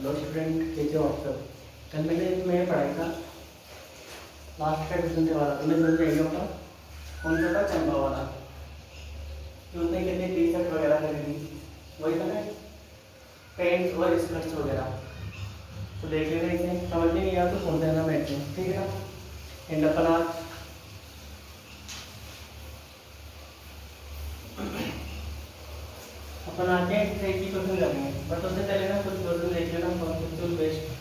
Hello student, कैसे हो आप सब। कल मैं पढ़ाई था, लास्ट का क्वेश्चन थे वाला तुम्हें समझ आएगा होगा। कौन सा था? चंपा वाला, जो उसने कितने टी शर्ट वगैरह खरीदी, वही था ना, पैंट और स्कर्ट्स वगैरह। तो देख लेना, इसे समझ में नहीं आया तो सुन देना बैठ में, ठीक है ना। एंड अपन आज आते हैं एक ही क्वेश्चन करेंगे, बट उससे पहले ना कुछ क्वेश्चन देख लेना, कॉन्सेप्चुअल बेस्ड।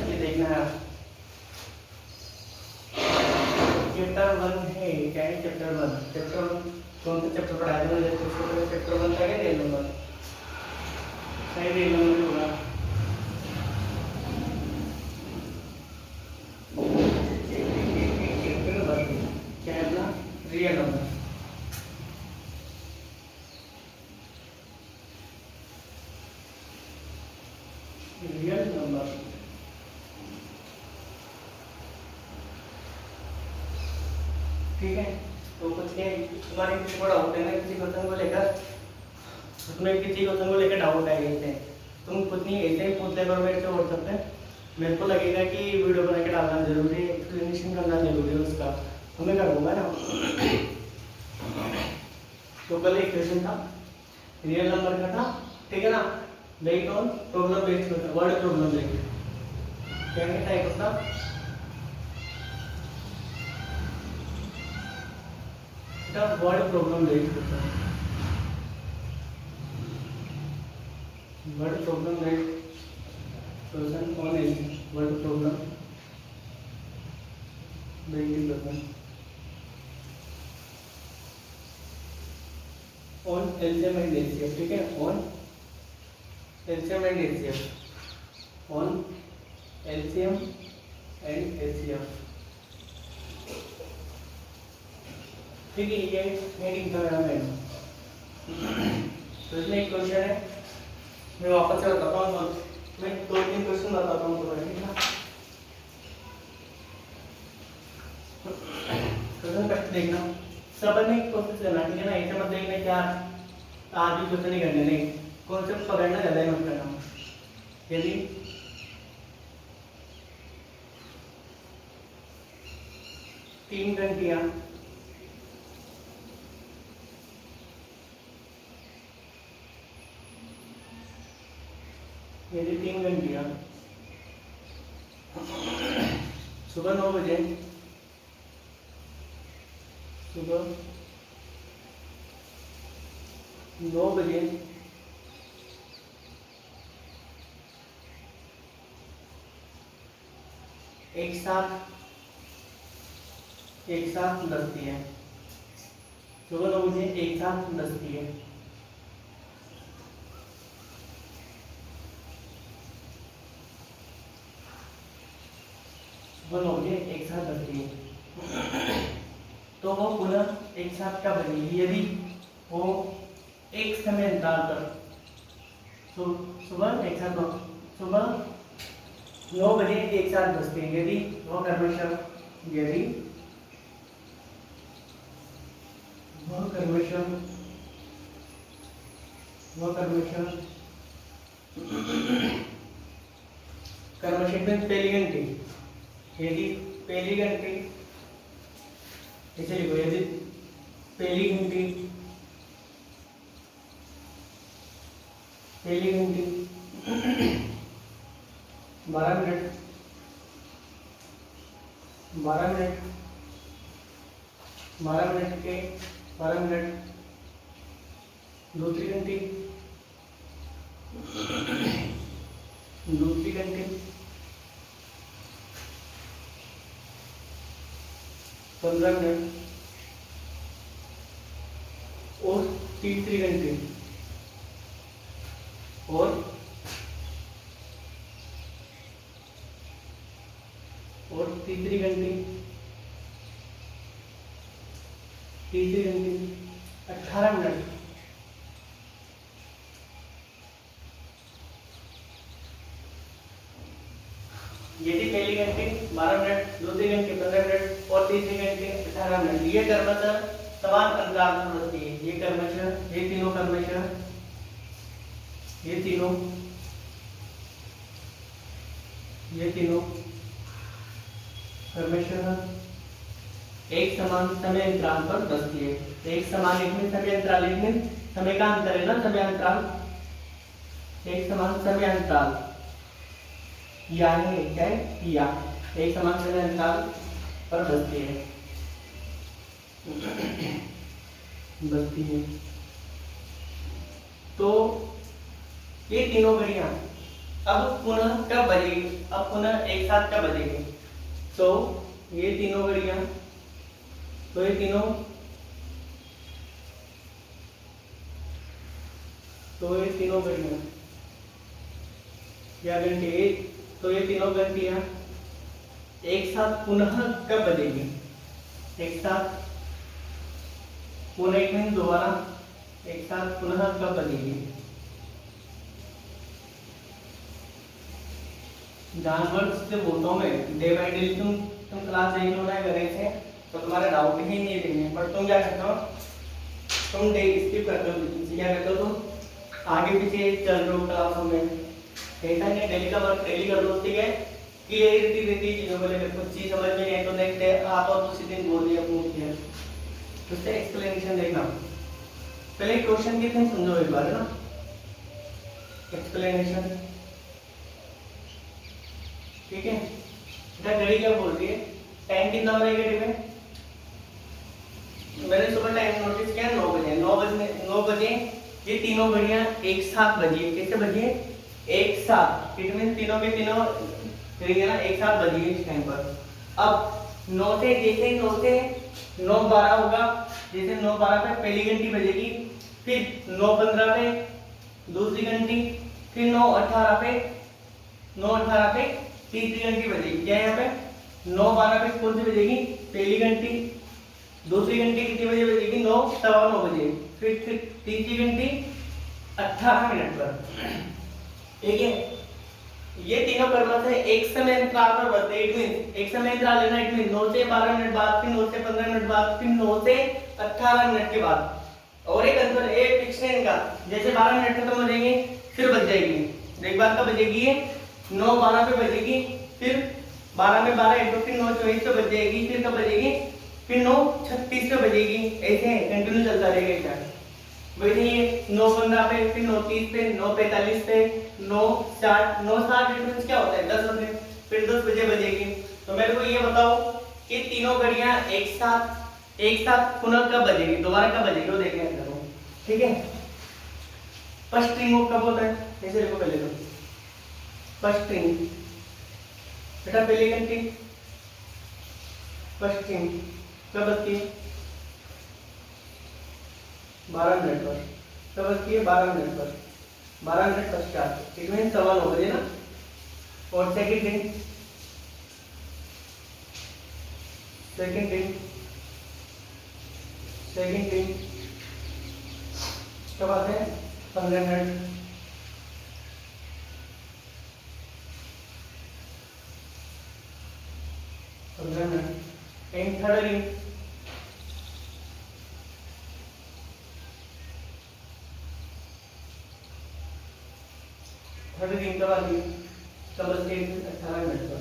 ये देखना है, चैप्टर वन है। क्या है चैप्टर वन? चैप्टर वन कौन सा चैप्टर पढ़ाया था? चैप्टर वन का क्या रेल नंबर? सही रेल नंबर होगा। चैप्टर वन क्या है अपना? Real number. रियल नंबर, ठीक है। तो कुछ नहीं, तुम्हारे किसी को डाउट है ना किसी क्वेश्चन को लेकर, उसमें किसी क्वेश्चन को लेकर डाउट है ऐसे, तुम कुछ नहीं ऐसे ही पूछ ले करो मेरे से व्हाट्सएप पे। मेरे को लगेगा कि वीडियो बना के डालना जरूरी है, एक्सप्लेनेशन करना जरूरी है उसका, तो मैं कर दूंगा ना। तो कल एक क्वेश्चन था, रियल नंबर का था, ठीक है ना। Based on problem based word problem based, क्या टाइप होता वर्ड प्रॉब्लम बेस्ड होता है। Word problem based question on word problem based question on LCM and HCF, ठीक है। On LCM and HCF, on LCM and HCF, ठीक है। ये heading था मेरा मैम। तो इसमें एक क्वेश्चन है, मैं वापस से बताता हूँ, मैं 2-3 क्वेश्चन बताता हूँ तुम्हें, ठीक है। क्वेश्चन करके देखना, सब ने कोशिश करना, ठीक है ना। ऐसे मत देखना क्या आज भी क्वेश्चन नहीं करने, नहीं, कॉन्सेप्ट पकड़ना ज्यादा ही मत करना। यदि तीन घंटियां यदि 3 घंटियां सुबह 9 बजे, सुबह 9 बजे एक साथ दसती है, सुबह 9 बजे एक साथ दसती है, सुबह 9 बजे एक साथ दसती है, तो वो पुनः एक साथ कब बनेगी? यदि वो एक समय अंतराल पर सुबह एक साथ सुबह 9 बजे एक साथ बजते हैं, यदि वह कर्मशः में पहली घंटी, यदि पहली घंटी, ऐसे लिखो, यदि पहली घंटी 12 मिनट 12 मिनट के 12 मिनट, दूसरी घंटी 15 मिनट, और तीसरी घंटी और तीसरी घंटी तीसरी घंटी 18 मिनट। ये थी पहली घंटी 12 मिनट, दूसरी घंटी 15 मिनट और तीसरी घंटी 18 मिनट। ये क्रमशः समान अंतराल पर होती है। ये क्रमशः ये तीनों क्रमशः ये तीनों क्रमशः एक समान समय अंतराल पर बसती है। एक समान एक में समय अंतराल, एक में समय का अंतर है ना, समय अंतराल एक समान समय अंतराल या है क्या है या एक समान समय अंतराल पर बसती है। तो ये तीनों घड़ियां अब पुनः कब बजेगी, अब पुनः एक साथ कब बजेगी। तो ये तीनों घड़ियां या घंटे, तो ये तीनों घंटियां एक साथ पुनः कब बजेगी, एक साथ पुनः एक मिनट दोबारा एक साथ पुनः कब बजेगी। जानवर से बोलता हूँ मैं, डे बाई डे तुम क्लास देख लो ना करे थे तो तुम्हारा डाउट ही नहीं देंगे, पर तुम क्या करते हो, तुम डे स्किप करते हो, क्या करते हो तुम आगे पीछे चल रहे हो क्लासों में। ऐसा नहीं, डेली का वर्क डेली कर लो, ठीक है। क्लियरिटी रहती है चीजों को लेकर, कुछ चीज समझ में नहीं तो नेक्स्ट डे आप और उसी दिन बोल दिया पूछ दिया, उससे एक्सप्लेनेशन देखना। पहले क्वेश्चन की तुम समझो एक बार ना, एक्सप्लेनेशन, ठीक है। घड़ी क्या बोल रही है, टाइम कितना हो रहा है घड़ी में, मैंने सुबह टाइम नोटिस किया 9 बजे, 9 बजे ये तीनों घड़ियां एक साथ बजी है। कैसे बजी है, एक साथ, इट मीन तीनों के तीनों घड़ियां ना एक साथ बजी है इस टाइम पर। अब 9 से जैसे 9:12 होगा, जैसे 9:12 पे पहली घंटी बजेगी, फिर 9:15 पे दूसरी घंटी, फिर 9:18 पे तीसरी घंटी बजेगी। क्या यहाँ पे 9:12 पे कौन सी बजेगी, पहली घंटी, दूसरी घंटी कितनी बजे बजेगी, 9:15 बजे, फिर तीसरी घंटी 18 मिनट पर, ठीक है। ये तीनों क्रमशः एक समय अंतराल पर बजते हैं। इट मीन एक समय अंतराल लेना, इट मीन 9 से 12 मिनट बाद, फिर 9 से 15 मिनट बाद, फिर 9 से 18 मिनट के बाद। और एक अंतर एक फिक्स है इनका, जैसे 12 मिनट खत्म हो जाएंगे फिर बज जाएगी। एक बार कब बजेगी, ये 9:12 पे बजेगी, फिर 12 में 12 एक फिर 9:24 पे बज जाएगी, फिर कब बजेगी, फिर 9:36 पे बजेगी। ऐसे कंटिन्यू चलता रहेगा क्या, वैसे ये 9:15 पे, फिर 9:30 पे, 9:45 पे, 9:60 क्या होता है 10 बजे, फिर 10 बजे बजेगी। तो मेरे को ये बताओ कि तीनों घड़ियां एक साथ पुनः कब बजेगी, दोबारा कब बजेगी, वो देखने का, ठीक है। फर्स्ट रिंग कब होता है, ऐसे देखो पहले तो फर्स्ट रिंग, बेटा पहली घंटी फर्स्ट रिंग कब बजती है, 12 मिनट पर, कब बजती है 12 मिनट पर, 12 मिनट पश्चात, इट मीन 9:15 बजे ना। और सेकंड रिंग कब आते हैं, 15 मिनट, एंड थर्ड रिंग कब आती है, कब बजती है 18 मिनट पर।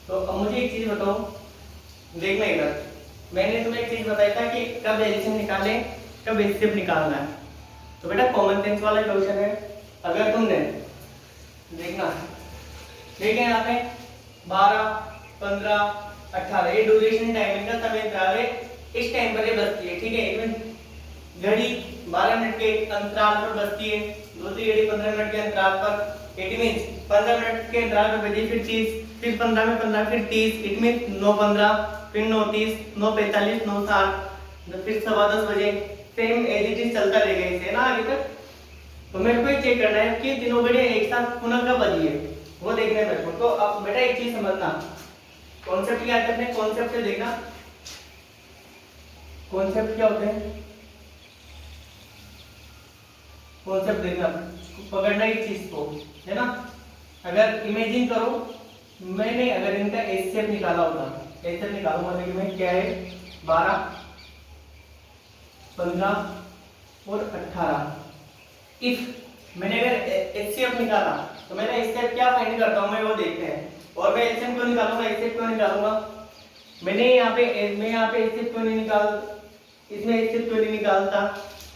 तो अब मुझे एक चीज बताओ, देखना इधर, मैंने तुम्हें एक चीज बताया था कि कब एलसीएम निकाले, कब एचसीएफ निकालना है। तो बेटा कॉमन सेंस वाला क्वेश्चन है। अगर तुमने देखना, ठीक है, यहाँ पे 12, 15, 18 ये ड्यूरेशन टाइमिंग का समय अंतराल है, इस टाइम पर ये बजती है, ठीक है। घड़ी 12 मिनट के अंतराल पर बजती है, दूसरी घड़ी 15 मिनट के अंतराल पर, इट मींस 15 मिनट के अंतराल पर बजी, फिर 30, फिर 15 में 15, फिर 30, इट मींस 9:15, फिर 9:30, 9:45, 9:60, फिर 10:15 बजे, सेम एज इट इज चलता रहेगा इसे ना आगे तक। तो मेरे को ये चेक करना है कि तीनों घड़ी एक साथ पुनः कब बजी है, वो देखना है मेरे को। तो अब बेटा एक चीज समझना, कॉन्सेप्ट क्या करते हैं, कॉन्सेप्ट से देखना, कॉन्सेप्ट क्या होते हैं, कॉन्सेप्ट देखना, पकड़ना एक चीज को, है ना। अगर इमेजिन करो मैंने अगर इनका एचसीएफ निकाला होता, एचसीएफ निकालूंगा मतलब मैं क्या है 12, 15 और 18। इफ मैंने अगर एचसीएफ निकाला तो मैंने एचसीएफ क्या फाइंड करता हूँ मैं वो देखते हैं। और मैं एचसीएफ क्यों निकालूंगा, एचसीएफ क्यों निकालूंगा, मैं यहाँ पे एचसीएफ क्यों नहीं निकाल, इसमें एचसीएफ क्यों नहीं निकालता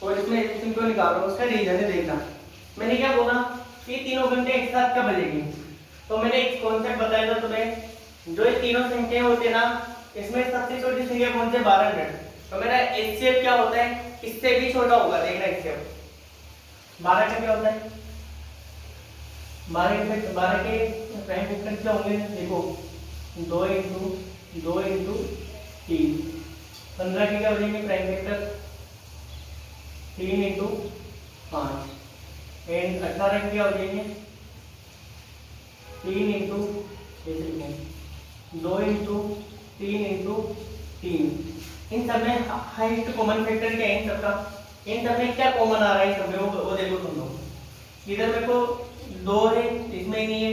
और इसमें एचसीएफ क्यों निकाल रहा हूँ, उसका रीजन है देखना। मैंने क्या बोला कि तीनों घंटे एक साथ कब बजेगी, तो मैंने एक कॉन्सेप्ट बताया था तुम्हें, जो ये तीनों संख्याएं होती है ना, इसमें सबसे छोटी संख्या कौन सी है 12 मिनट, तो मेरा एचसीएफ क्या होता है इससे भी छोटा होगा, देखना एचसीएफ 12 का क्या होता है, 12 के प्राइम फैक्टर क्या होंगे, देखो 2 इंटू 3, 15 के क्या हो जाएंगे प्राइम फैक्टर 3 इंटू 5, एंड 18 के क्या हो जाएंगे 3 इंटू 2 इंटू 3 इंटू 3। इन सब में हाईएस्ट कॉमन फैक्टर क्या है इन सबका, इन सब में क्या कॉमन आ रहा है सब में वो देखो तुम लोग। इधर मेरे को 2 है, इसमें ही नहीं है,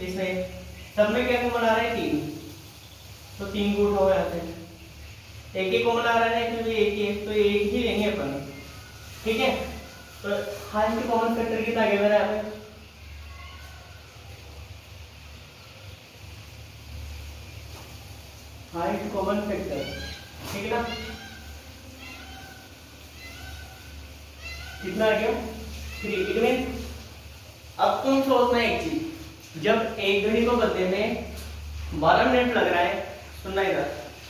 इसमें सब में क्या कॉमन आ रहा है 3, तो 3 को उठाओ यहाँ से, एक ही कॉमन आ रहा है इसमें भी एक ही है, तो एक ही लेंगे अपन, ठीक है। तो हाईएस्ट कॉमन फैक्टर कितना आ गया मेरा यहाँ पे, हाईएस्ट कॉमन फैक्टर, ठीक है ना, कितना आ गया 3। इट मीन अब तुम सोचना एक चीज, जब एक घड़ी को बदलने में 12 मिनट लग रहा है, सुनना इधर,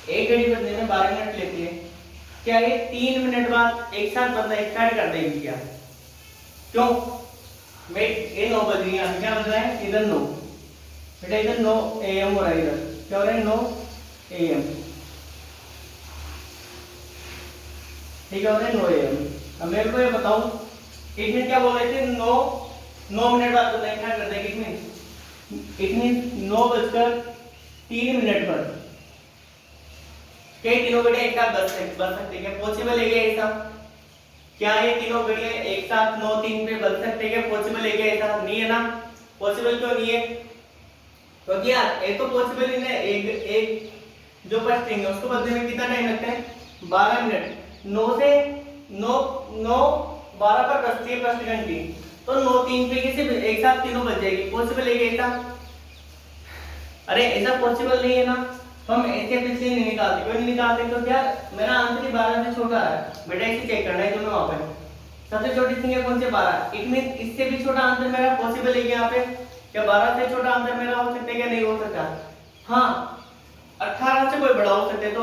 एक घड़ी बदलने में 12 मिनट लेती है, क्या ये 3 मिनट बाद एक साथ बदलना स्टार्ट कर देगी क्या, क्यों, मैं ये 9 बज रही है, क्या बज रहा है इधर 9, बेटा इधर 9 AM हो रहा है, इधर क्या हो रहा है 9 AM, ठीक है, हो रहा है 9 AM। अब मेरे को ये बताऊं एक मिनट क्या बोल रहे थे, 9 मिनट बाद तो क्या कर देंगे, इतनी 9 बजकर 3 मिनट पर क्या तीनों घड़ियां एक साथ बज सकते, क्या पॉसिबल है क्या ऐसा, क्या ये तीनों घड़ियां एक साथ 9-3 पे बज सकते हैं, क्या पॉसिबल है क्या ऐसा, नहीं है ना, पॉसिबल क्यों नहीं है, क्योंकि तो यार ये तो पॉसिबल ही नहीं, एक जो फर्स्ट रिंग है उसको बदलने में कितना टाइम लगता है 12 मिनट, 9 से 12 पर बजती है फर्स्ट घंटी, तो 9-3 पे किसी एक साथ तीनों बज जाएगी, पॉसिबल है क्या ऐसा, अरे ऐसा पॉसिबल नहीं है ना, तो हम ऐसे पीछे नहीं निकालते, क्यों नहीं निकालते, तो क्या मेरा आंसर ही 12 से छोटा है, बेटा इसे चेक करना है तुम्हें वहां पे, सबसे छोटी संख्या कौन सी 12, इट मीन इससे भी छोटा आंसर मेरा पॉसिबल है यहाँ पे, क्या 12 से छोटा आंसर मेरा हो सकता है क्या, नहीं हो सकता, हाँ 18 से कोई बड़ा हो सकता है, तो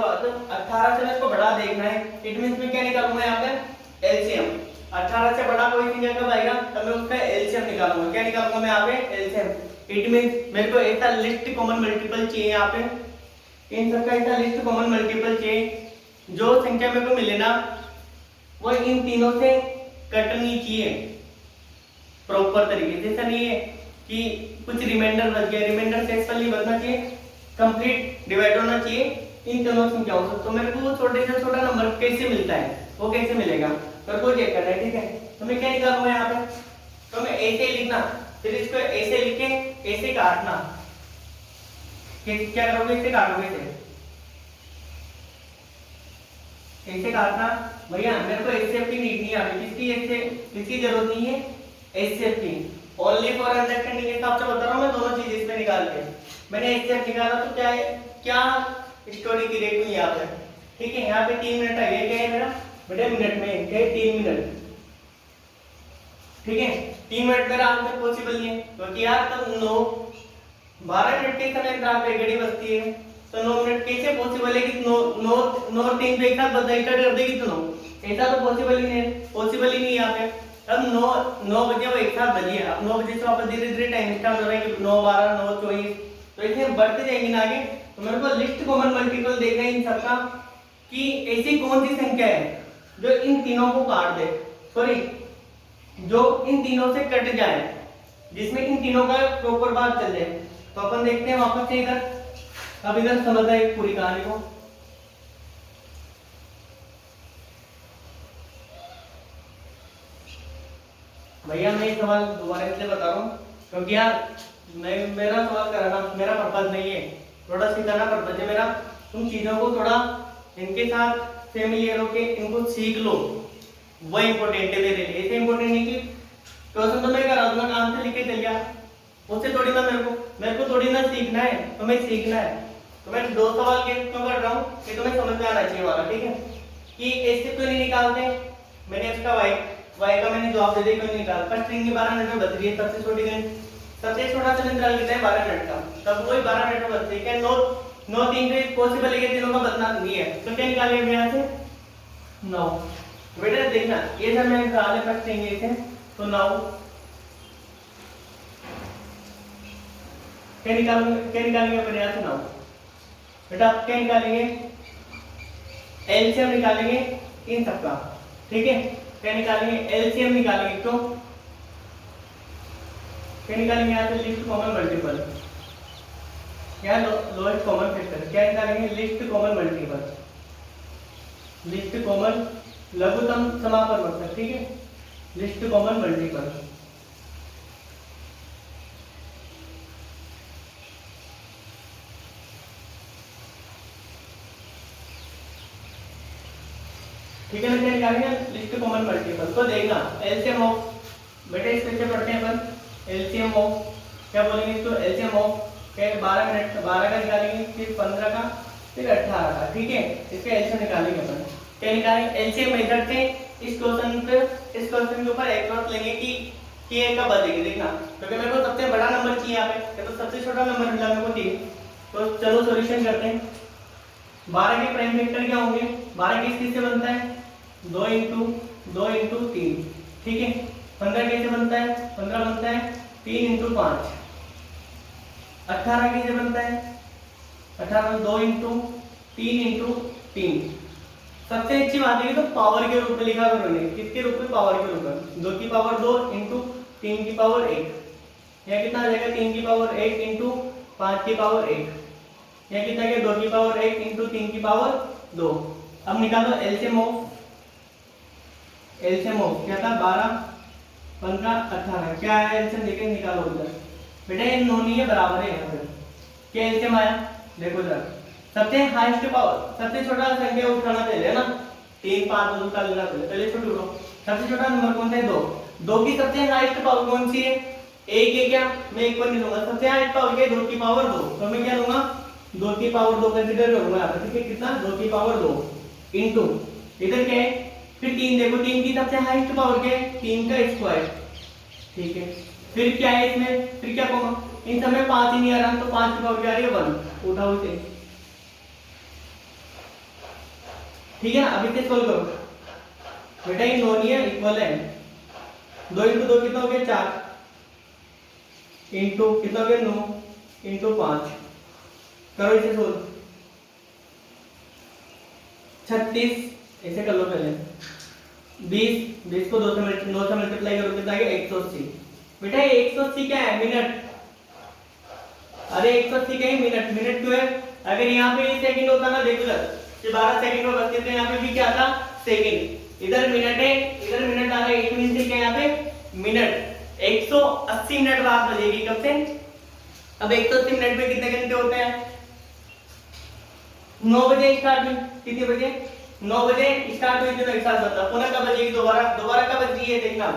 18 से मैं इसको बड़ा देखना है, इट मीन मैं क्या निकालूंगा यहाँ पे एलसीएम, 18 से बड़ा कोई संख्या कब आएगा तब मैं उसका एलसीएम निकालूंगा, क्या निकालूंगा मैं यहाँ पे एलसीएम, इट मीन मेरे को ऐसा लिस्ट कॉमन मल्टीपल चाहिए यहाँ पे, इन सबका ऐसा लिस्ट कॉमन मल्टीपल चाहिए, जो संख्या मेरे को मिले ना वो इन तीनों से कटनी चाहिए प्रॉपर तरीके से, ऐसा नहीं है कि कुछ रिमाइंडर बच गया, रिमाइंडर सेक्सुअल नहीं बचना चाहिए, कंप्लीट डिवाइड होना चाहिए इन तीनों संख्याओं से, तो मेरे को वो छोटे से छोटा नंबर कैसे मिलता है, वो कैसे मिलेगा, मेरे को चेक करना है, ठीक है। तो मैं क्या निकालूंगा यहाँ पे, तो मैं ऐसे ही लिखना, फिर इसको ऐसे लिख के ऐसे काटना, क्या करोगे इसे काटोगे, ऐसे काटना भैया, मेरे को एचसीएफ की नीड नहीं आ रही, किसकी जरूरत नहीं है, एचसीएफ की, ओनली फॉर अंडरस्टैंडिंग के हिसाब से बता रहा हूँ मैं, दोनों चीज इसमें निकाल के मैंने एचसीएफ निकाला, तो क्या है, क्या स्टोरी की रेट हुई यहाँ पे, ठीक है, यहाँ पे 3 मिनट आ गया, क्या है मेरा बेटे मिनट में क्या है 3 मिनट, ठीक है, 3 मिनट मेरा आंसर पॉसिबल नहीं है, क्योंकि यार तब 12 मिनट के समय अंतराल पे घड़ी बजती है, तो 9 मिनट कैसे पॉसिबल है कि 9 3 पे एक साथ बजना स्टार्ट कर देगी, तो 9 ऐसा तो पॉसिबल ही नहीं है, पॉसिबल ही नहीं यहाँ पे, अब 9 बजे वो एक साथ बजी है, अब 9 बजे से वापस धीरे धीरे टाइम स्टार्ट हो रहा है कि 9 12 9 24, तो इसमें बढ़ते जाएंगे ना आगे, तो मेरे को लिस्ट कॉमन मल्टीपल देखना है इन सबका कि ऐसी कौन सी संख्या है जो इन तीनों को काट दे, सॉरी जो इन तीनों से कट जाए, जिसमें इन तीनों का प्रॉपर बात चल जाए, तो अपन देखते हैं वापस से इधर अब इधर समझना है पूरी कहानी को। भैया मैं ये सवाल दोबारा इसलिए बता रहा हूँ क्योंकि यार मेरा सवाल कराना मेरा पर्पज नहीं है, थोड़ा सिखाना पर्पज है मेरा। तुम चीजों को थोड़ा इनके साथ फेमिलियर होके इनको सीख लो, वो इम्पोर्टेंट है मेरे लिए। ऐसे इम्पोर्टेंट नहीं कि क्वेश्चन तो मैं करा दूंगा काम से लिख के चल गया, उससे थोड़ी ना मेरे को थोड़ी ना सीखना है, तुम्हें सीखना है। तो मैं दो सवाल क्यों कर रहा हूँ कि तुम्हें समझ में आना चाहिए वाला, ठीक है। कि ऐसे क्यों नहीं निकालते, मैंने इसका वाई का मैंने जवाब दे दिया, क्यों नहीं निकाल। फर्स्ट स्ट्रिंग की 12 मिनट में बच रही है, सबसे छोटी गणित सबसे छोटा सिलेंडर कितना है 12 मिनट का, तब वही 12 मिनट में बचती है। क्या नो 3 पे पॉसिबल है कि तीनों का बचना नहीं है, तो क्या निकालेंगे यहाँ से 9। बेटा देखना ये सब मैं निकाल ले फर्स्ट स्ट्रिंग से, तो 9 क्या निकालेंगे अपन यहाँ से 9। बेटा आप क्या निकालेंगे, एलसीएम निकालेंगे इन सबका, ठीक है। क्या निकालेंगे, एलसीएम निकालेंगे, क्यों क्या निकालेंगे यहाँ से लिस्ट कॉमन मल्टीपल, क्या लोएस्ट कॉमन फैक्टर, क्या निकालेंगे list common multiple, list common लघुत्तम समापवर्तक, ठीक है, लिस्ट कॉमन मल्टीपल। ठीक है, क्या निकालेंगे लिस्ट कॉमन मल्टीपल। तो देखना एलसीएम ऑफ, बेटा इस तरह से पढ़ते हैं अपन, एलसीएम ऑफ क्या बोलेंगे इसको, एलसीएम ऑफ क्या 12 मिनट का 12 का निकालेंगे, फिर 15 का, फिर 18 का, ठीक है। इसका एलसीएम निकालेंगे अपन, क्या निकालेंगे एलसीएम मेथड से। इस क्वेश्चन के ऊपर एक बात लेंगे कि एक का बचेगी, देखना क्योंकि मेरे को सबसे बड़ा नंबर चाहिए यहाँ पे, तो सबसे छोटा नंबर मिला मेरे को 3। तो चलो सॉल्यूशन करते हैं। 12 के प्राइम वेक्टर क्या होंगे, 12 किस से बनता है 2 इंटू 3, ठीक है। 15 कैसे बनता है, 15 बनता है 3 इंटू 5। 18 कैसे बनता है, 18 2 इंटू 3 इंटू 3। सबसे अच्छी बात है कि तो पावर के रूप में लिखा करो, किसके रूप में, पावर के रूप में। 2 की पावर 2 इंटू 3 की पावर 1, यह कितना आ जाएगा 3 की पावर 1 इंटू 5 की पावर 1, यह कितना है 2 की पावर 1 इंटू 3 की पावर 2। अब निकालो एलसीएम ऑफ क्या था 12 15 18, क्या है एलसीएम देखे निकालो उधर। बेटा ये नोनी है बराबर है, यहाँ पे क्या एलसीएम आया देखो जरा। सबसे हाईएस्ट पावर, सबसे छोटा संख्या उठाना पहले है ना, 3 5 2 का लेना पहले छोटे उठो। सबसे छोटा नंबर कौन सा है 2, 2 की सबसे हाईएस्ट पावर कौन सी है, 1 है क्या, मैं 1 पर नहीं लूंगा, सबसे हाईएस्ट पावर क्या है 2 की पावर 2, तो मैं क्या लूंगा 2 की पावर 2 कंसीडर करूंगा यहाँ पे, ठीक है। कितना 2 की पावर 2 इंटू इधर क्या है, फिर 3 देखो, 3 की सबसे हाईएस्ट पावर क्या है 3 का स्क्वायर, ठीक है। फिर क्या है इसमें, फिर क्या कॉमन, इन सब में 5 ही नहीं आ रहा, तो 5 की पावर क्या आ रही है 1, उठाओ इसे, ठीक है ना। अब इसे सोल्व करो बेटा, ये नोनिया इक्वल है 2 इंटू 2 कितना हो गया 4 इंटू कितना हो गया 9 इंटू 5, करो इसे सोल्व 36, ऐसे कर लो पहले 20 को 2 से 9 से मल्टीप्लाई करो कितना आ गया 180। बेटा ये 180 क्या है मिनट, अरे 180 क्या है मिनट, मिनट क्यों है, अगर यहाँ पे सेकंड होता ना देखो कि 12 सेकंड में बचते थे, यहाँ पे भी क्या था सेकंड, इधर मिनट है इधर मिनट आ रहा है, 1 मिनट क्या यहाँ पे मिनट। 180 मिनट बाद बजेगी कब से, अब 180 मिनट में कितने घंटे होते हैं, 9 बजे स्टार्ट हुई, कितने बजे 9 बजे स्टार्ट हुई थी, तो एक साथ बता पुनः कब बजेगी, दोबारा कब बज रही है देखना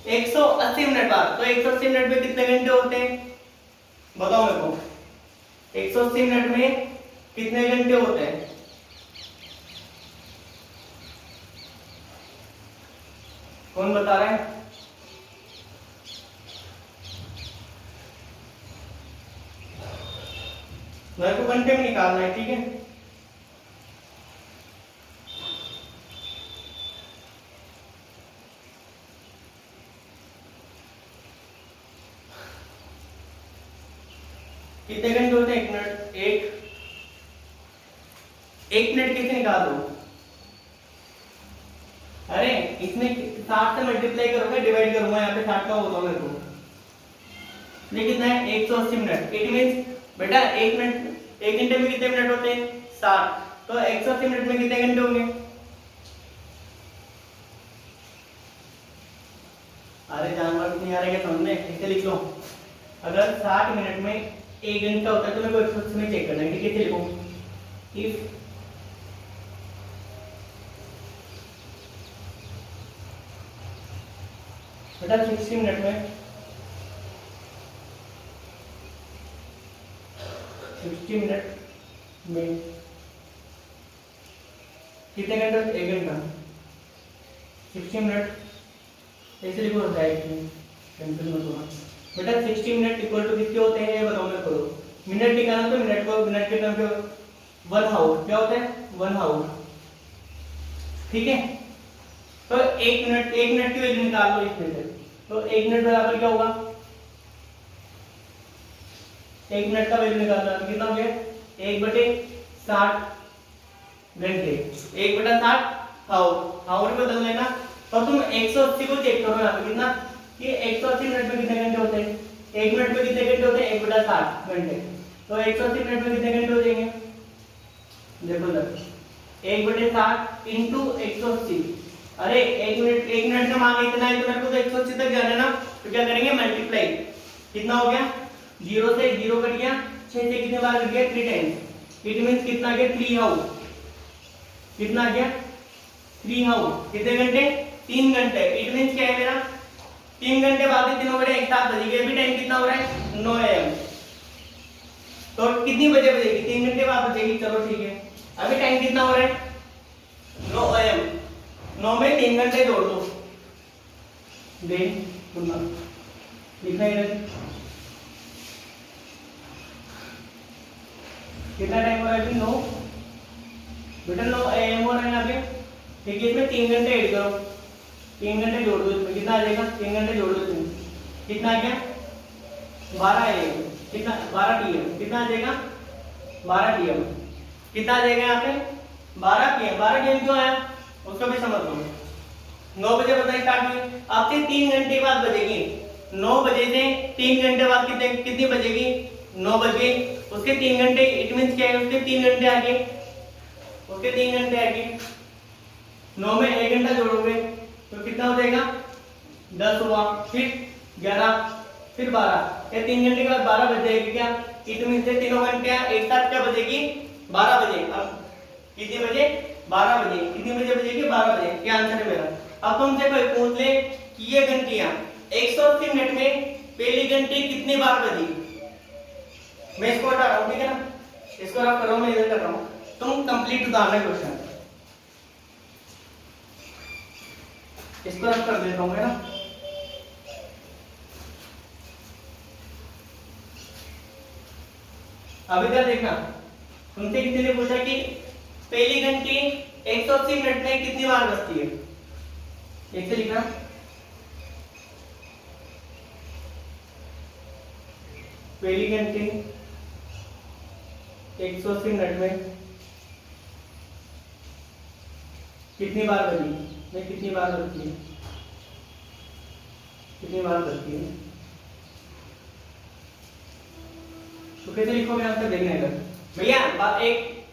180 मिनट बाद। तो 180 मिनट में कितने घंटे होते हैं बताओ मेरे को, 180 मिनट में कितने घंटे होते हैं, कौन बता रहा है, मेरे को घंटे में निकालना है, ठीक है। कितने घंटे होते हैं, 1 मिनट, एक मिनट कैसे निकाल दो, अरे इसमें 60 से मल्टीप्लाई करोगे डिवाइड करूंगा, यहाँ पे 60 का होता मेरे को, ये कितना है 180 मिनट। इट मींस बेटा 1 मिनट 1 घंटे में कितने मिनट होते हैं 60, तो 180 मिनट में कितने घंटे होंगे? अरे जानवर नहीं आ रहा है क्या समझ में? ऐसे लिख लो, अगर 60 मिनट में 1 घंटा होता है तो मेरे को 180 में चेक करना है, ठीक है? कैसे लिखूं? इफ बेटा 60 मिनट में 60 मिनट में कितने घंटे होते? 1 घंटा। 60 मिनट ऐसे लिखो, डायरेक्ट में कंफ्यूज मत होना बेटा। 60 मिनट इक्वल टू कितने होते हैं ये बताओ मेरे को। मिनट निकालना तो मिनट को मिनट के टर्म पे 1 आवर क्या होता है? 1 आवर, ठीक है? तो 1 मिनट की वैल्यू निकाल लो इसमें से, तो 1 मिनट बराबर क्या होगा? 1 मिनट का वैल्यू निकालना तो कितना हो गया? 1/60 घंटे, 1/60 आवर, आवर में बदल लेना। तो तुम 180 को चेक करो यहाँ पे कितना, कि 180 मिनट में कितने घंटे होते हैं? 1 मिनट में कितने घंटे होते हैं? 1/60 घंटे, तो 180 मिनट में कितने घंटे हो जाएंगे? देखो जरा, 1/60 इंटू 180। अरे 1 मिनट का मान इतना है तो मेरे को तो 180 तक जाना है ना, तो क्या करेंगे? मल्टीप्लाई। कितना हो गया? 0 से 0 कट गया, 6 से कितने बार कट गया? 3 टाइम्स। इट मींस कितना आ गया? 3 आवर। कितना आ गया? 3 आवर। कितने घंटे? 3 घंटे। इट मींस क्या है मेरा? 3 घंटे बाद 3 बजे एक साथ बजेगी। अभी टाइम कितना हो रहा है? 9 AM। तो कितनी बजे बजेगी? 3 घंटे बाद बजेगी। चलो ठीक है, अभी टाइम कितना हो रहा है? 9 AM। 9 में 3 घंटे जोड़ दो, देन सुनना लिखना है कितना टाइम हो रहा है? 9 बेटा 9 AM हो रहा है यहाँ पे, ठीक है? इसमें 3 घंटे ऐड करो, 3 घंटे जोड़ दो इसमें, कितना आ जाएगा? 3 घंटे जोड़ दो इसमें, कितना आ गया? 12 AM। कितना? 12 PM। कितना आ जाएगा? 12 PM। कितना आ जाएगा यहाँ पे? 12 PM। 12 PM क्यों आया उसको भी समझ लो। 9 बजे बताइए स्टार्ट हुई, अब से 3 घंटे बाद बजेगी। 9 बजे से 3 घंटे बाद कितनी बजेगी? 9 बजे। उसके 3 घंटे, इट मींस क्या है? उसके 3 घंटे आगे, उसके 3 घंटे आगे 9 में 1 घंटा जोड़ोगे तो कितना हो जाएगा? 10 हुआ, फिर 11, फिर 12, ये 3 घंटे के बाद 12 बज जाएगी क्या? इट मींस से तीनों घंटे एक साथ क्या बजेगी? 12 बजे। अब कितने बजे? 12 बजे। कितने बजे बजेगी? 12 बजे। क्या आंसर है मेरा? अब तुमसे कोई पूछ ले कि ये घंटियां 180 मिनट में पहली घंटी कितनी बार बजी? मैं इसको हटा रहा हूं, ठीक है ना? इसको रख कर रहा हूं, मैं इधर कर रहा हूं, तुम कंप्लीट उतारना क्वेश्चन। इसको रख कर देता हूं, है ना? अभी क्या देखना, तुमसे किसी ने पूछा कि पहली घंटी 180 मिनट में कितनी बार बजती है? एक से लिखना, पहली घंटी 180 मिनट में कितनी बार बजी? मैं कितनी बार बजती है? कितनी बार बजती है? तो कैसे लिखोगे आंसर? देखने का भैया,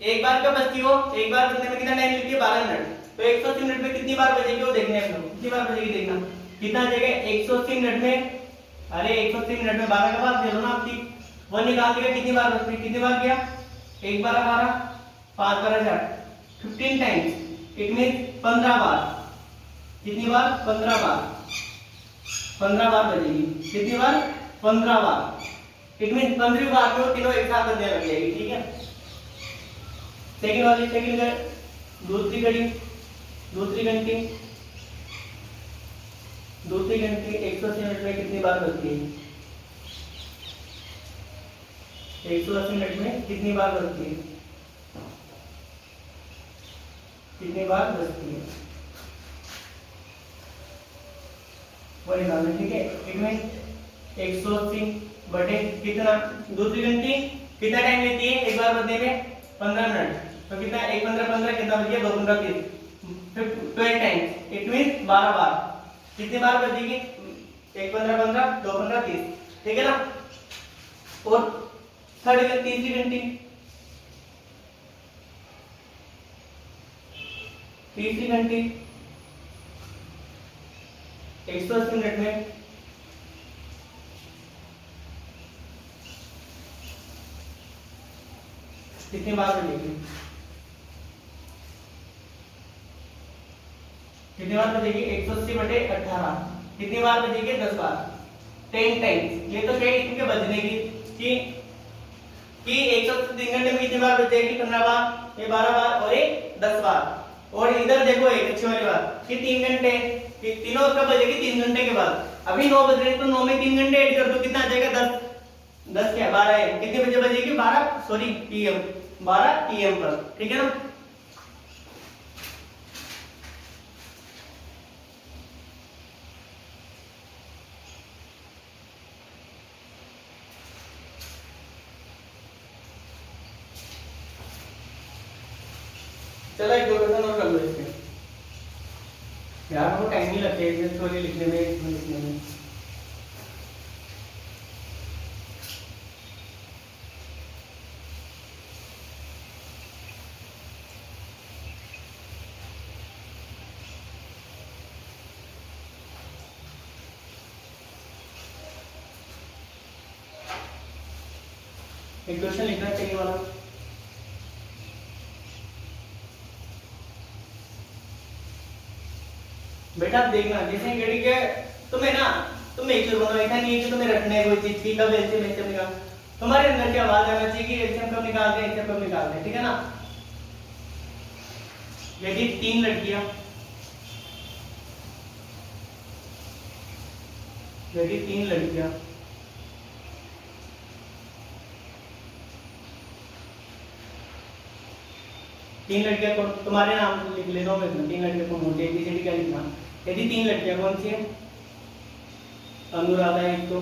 एक बार कब बजती हो? एक बार बजने में कितना टाइम लगती है? 12 मिनट। तो 180 मिनट में कितनी बार बजेगी वो देखने हैं। कितनी बार बजेगी देखना, कितना जाएगा? 180 मिनट में, अरे 180 मिनट में 12 का बार दे दो ना आपकी, वो निकाल देगा कितनी बार बजती है। कितनी बार किया? 1 12 12, 5 12 60, 15 टाइम्स। इट मींस 15 बार। कितनी बार? 15 बार। 15 बार बजेगी। कितनी बार? 15 बार। इट मींस 15वीं बार में वो तीनों एक साथ बजने लग जाएगी, ठीक है? सेकंड वाली, दूसरी घड़ी, दूसरी घंटी 180 मिनट में कितनी बार बजती है? 180 मिनट में कितनी बार बजती है? कितनी बार बजती है वो निकालना, ठीक है? इट मीन 180 बटे कितना? दूसरी घंटी कितना टाइम लेती है एक बार बजने में? 15 मिनट। तो कितना? 1 15 15 कितना बज गया? 2 15 30, 12 टाइम्स। इट मींस 12 बार। कितनी बार बजेगी? 1 15 15, 2 15 30, ठीक है ना? और तीसरी घंटी तीसरी घंटी 180 मिनट में कितनी बार बजेगी? कितनी बार बजेगी? 180/18 कितनी बार बजेगी? 10 बार, 10 टाइम्स। ये तो कहीं इनके बजने की कि 103 घंटे में कितनी बार बजेगी? 15 बार, ये 12 बार और ये 10 बार। और इधर देखो एक अच्छी वाली बात कि 3 घंटे, कि तीनों कब बजेगी? 3 घंटे के बाद। अभी 9 बज रहे हैं तो 9 में 3 घंटे ऐड कर दो, कितना आ जाएगा? 10 10 क्या 12 है। कितने बजे बजेगी? 12 सॉरी पीएम, 12 पीएम पर, ठीक है ना। चलो एक दो क्वेश्चन और कर लो इसमें। यार हमको टाइम नहीं लगता है स्टोरी लिखने में, इसमें लिखने में। एक क्वेश्चन लिखना चाहिए वाला। बेटा देखना जैसे घड़ी के तुम्हें ना, तुम्हें एक बनाओ, ऐसा नहीं है कि तुम्हें रखना है कोई चीज की कब एलसीएम एलसीएम निकाल, तुम्हारे अंदर की आवाज आना चाहिए कि एलसीएम कब निकालते हैं, एलसीएम कब निकालते हैं, ठीक है ना। यदि 3 लड़कियां, यदि 3 लड़कियां को तुम्हारे नाम लिख लेना, मैं 3 लड़कियों को नोट एबीसीडी क्या लिखना। यदि 3 लड़कियां कौन सी है? अनुराधा एक तो,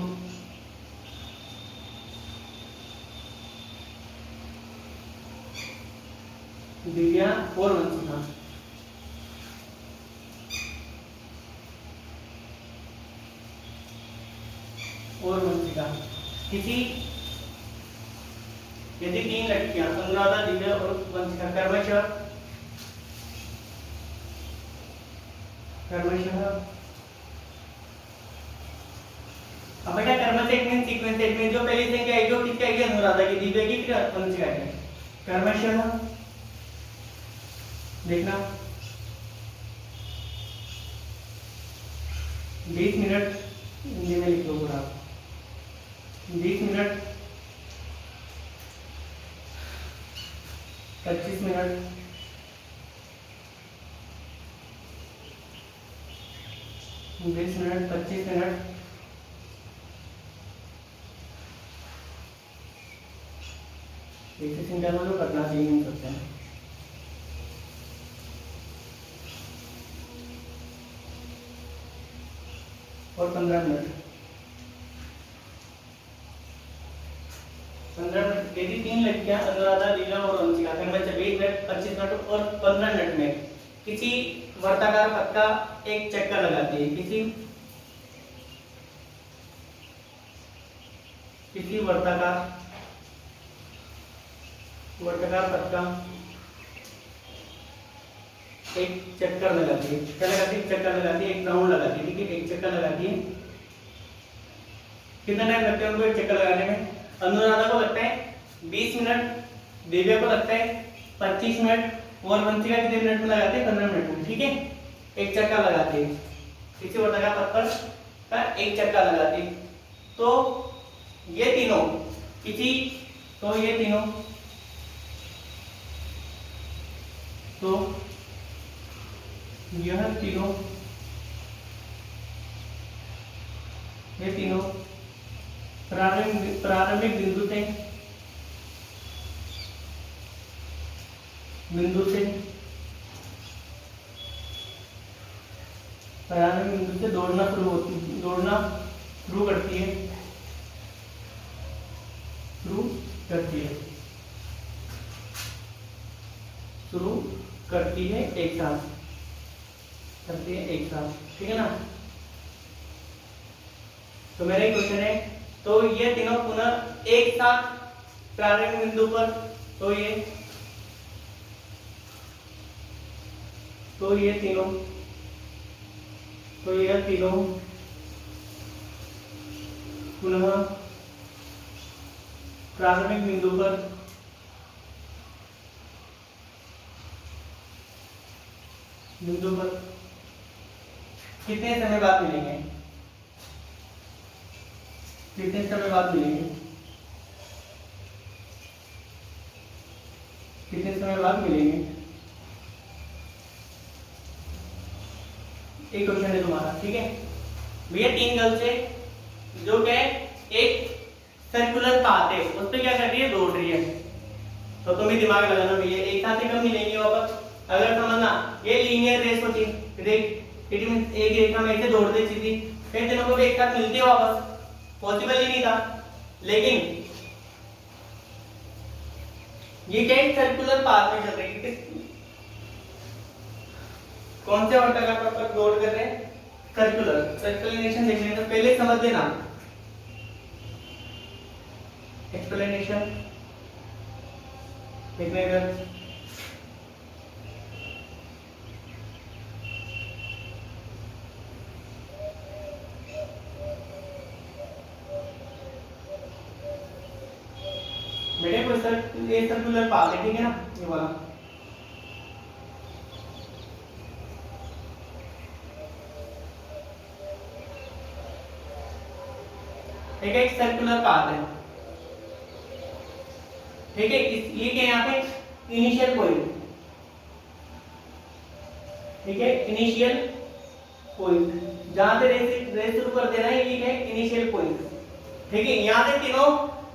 दिव्या और वंशिका। किसी, यदि 3 लड़कियां अनुराधा, दिव्या और वंशिका कर्मशः अब बेटा कर्म से एक मीन सीक्वेंस, एक मीन जो पहली संख्या है जो किसकी आएगी? अनुराधा की, दिव्या की, फिर वंशिका की। कर्मशः देखना 20 मिनट, हिंदी में लिख लो पूरा, 20 मिनट, 25 मिनट, 20 मिनट, 25 मिनट, ऐसे संख्या को करना चाहिए नहीं सकते हैं। और 15 मिनट, 15 मिनट। यदि 3 लड़कियां अनुराधा, दिव्या और वंशिका में 20 मिनट, 25 मिनट और 15 मिनट में किसी वर्ताकार पथ का एक चक्कर लगाती है, किसी वर्ताकार पथ का एक चक्कर लगाती है, क्या लगाती है? चक्कर लगाती है, एक राउंड लगाती है, ठीक है, एक चक्कर लगाती है। कितना टाइम लगता है उनको एक चक्कर लगाने में? अनुराधा को लगता है 20 मिनट, दिव्या को लगता है 25 मिनट और वंशिका कितने मिनट में लगाते हैं? 15 मिनट में, ठीक है। एक चक्कर लगाती है, किसी वर्ताकार पथ पर का एक चक्कर लगाती है। तो ये तीनों किसी, तो ये तीनों, तो यह तीनों, ये तीनों प्रारंभिक बिंदु से दौड़ना शुरू करती है एक साथ, ठीक है ना। तो मेरा एक क्वेश्चन है, तो ये तीनों पुनः एक साथ प्रारंभिक बिंदु पर, तो ये तो ये तीनों पुनः प्राथमिक बिंदु पर कितने समय बाद मिलेंगे? कितने समय बाद मिलेंगे? कितने समय बाद मिलेंगे? एक क्वेश्चन है तुम्हारा, ठीक है भैया। 3 गर्ल्स है जो क्या है, एक सर्कुलर पाथ है उस पर क्या कर रही है, दौड़ रही है। तो तुम्हें दिमाग लगाना भैया, एक साथ ही कब मिलेंगे वापस? अगर समझना ये लीनियर रेस होती है, इट मींस एक रेखा में ऐसे दौड़ते सीधी, फिर तीनों को भी एक साथ मिलते वापस, पॉसिबल ही नहीं था। लेकिन ये क्या है, सर्कुलर पाथ में चल रही है। कौन से वर्टाकार पथ पर दौड़ कर रहे हैं? सर्कुलर। एक्सप्लेनेशन देखने से पहले समझ लेना, एक्सप्लेनेशन देखने का मेरे को ये सर्कुलर पाथ है, ठीक है ना, ये वाला। ठीक है, एक सर्कुलर पाथ है, ठीक है। ये क्या यहाँ पे इनिशियल पॉइंट, ठीक है, इनिशियल पॉइंट जहां से रेस शुरू कर देना है, ये है इनिशियल पॉइंट, ठीक है। यहाँ से तीनों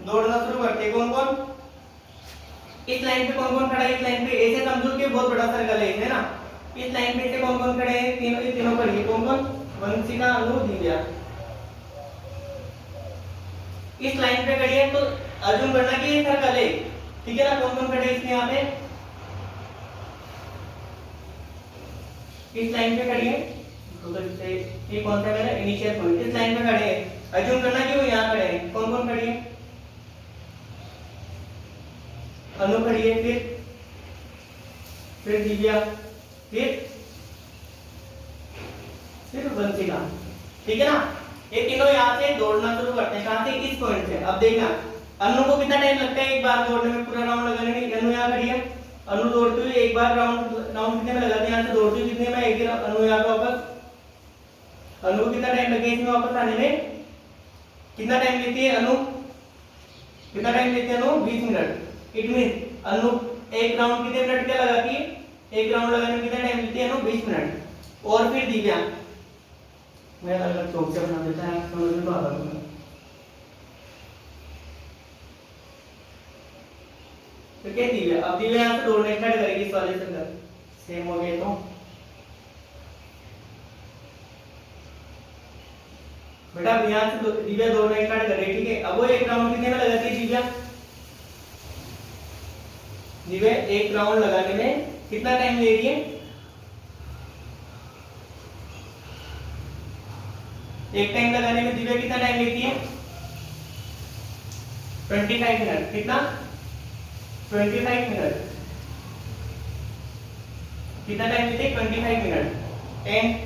दौड़ना शुरू करते हैं। कौन कौन? इस लाइन पे कौन कौन खड़ा है? इस लाइन पे ऐसे समझो कि बहुत बड़ा सर्कल है ना, इस लाइन पे से कौन कौन खड़े हैं? तीनों, ये तीनों खड़ी है। कौन कौन? वंशिका, अनु, दिव्या। इस लाइन पे खड़ी है, तो अर्जुन करना कि ये सर्कल है, ठीक है ना। कौन कौन खड़े इसमें यहाँ पे? इस लाइन पे खड़ी है, तो ये कौन सा मेरा इनिशियल पॉइंट, इस लाइन पे खड़े हैं। अर्जुन करना कि वो यहाँ खड़े हैं। कौन कौन खड़ी है? अनु खड़ी है, फिर दिव्या, फिर वंशिका, ठीक है ना। ये तीनों यहाँ से दौड़ना शुरू करते हैं। कहां से? इस पॉइंट से। अब देखना अनु को कितना टाइम लगता है एक बार दौड़ने में, पूरा राउंड लगाने में। अनु यहाँ खड़ी है, अनु दौड़ती हुई एक बार राउंड कितने में लगाती है? यहाँ से दौड़ती हुई कितने में? एक ही अनु यहाँ पे वापस। अनु को कितना टाइम लगेगा इसमें वापस आने में? कितना टाइम लेती है अनु? कितना टाइम लेती है अनु? 20 मिनट। इट मीन अनु एक राउंड कितने मिनट का लगाती है? एक राउंड लगाने में कितना टाइम लेती है अनु? 20 मिनट। और फिर दिव्या, मैं अलग चौक से बना देता है, समझ में तो आता है। तो क्या दिव्या, अब दिव्या यहाँ से दौड़ने स्टार्ट करेगी इस वाले से, सेम हो गया। तो बेटा यहाँ से दिव्या दौड़ना स्टार्ट कर रही है, ठीक है। अब वो एक राउंड कितने में लगाती है दिव्या? दिव्या एक राउंड लगाने में कितना टाइम ले रही है? एक टाइम लगाने में दिव्या कितना टाइम लेती है? 25 मिनट। कितना? 25 मिनट। कितना टाइम लेती है? 25 मिनट। एंड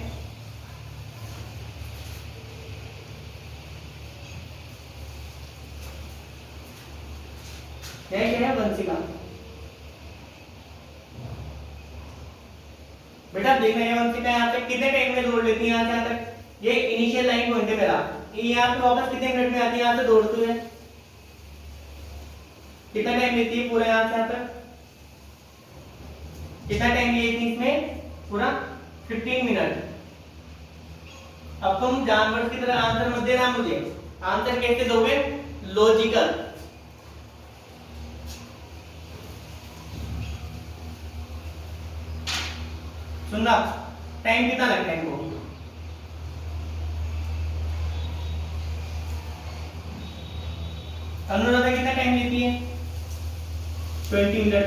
क्या है वंशिका? बेटा देखना है वंशिका यहाँ तक कितने टाइम में दौड़ लेती है? यहाँ से यहाँ तक ये इनिशियल लाइन पॉइंट है मेरा, ये यहाँ पे वापस कितने मिनट में आती है? यहाँ से दौड़ते हुए कितना टाइम लेती है पूरा यहाँ से यहाँ तक? कितना टाइम लिए थी इसमें? पूरा 15 मिनट। अब तुम जानवर की तरह आंसर मत देना मुझे, आंसर कैसे दोगे? लॉजिकल। सुनना, टाइम कितना लगता है इनको? अनुराधा कितना टाइम लेती है? 20 मिनट।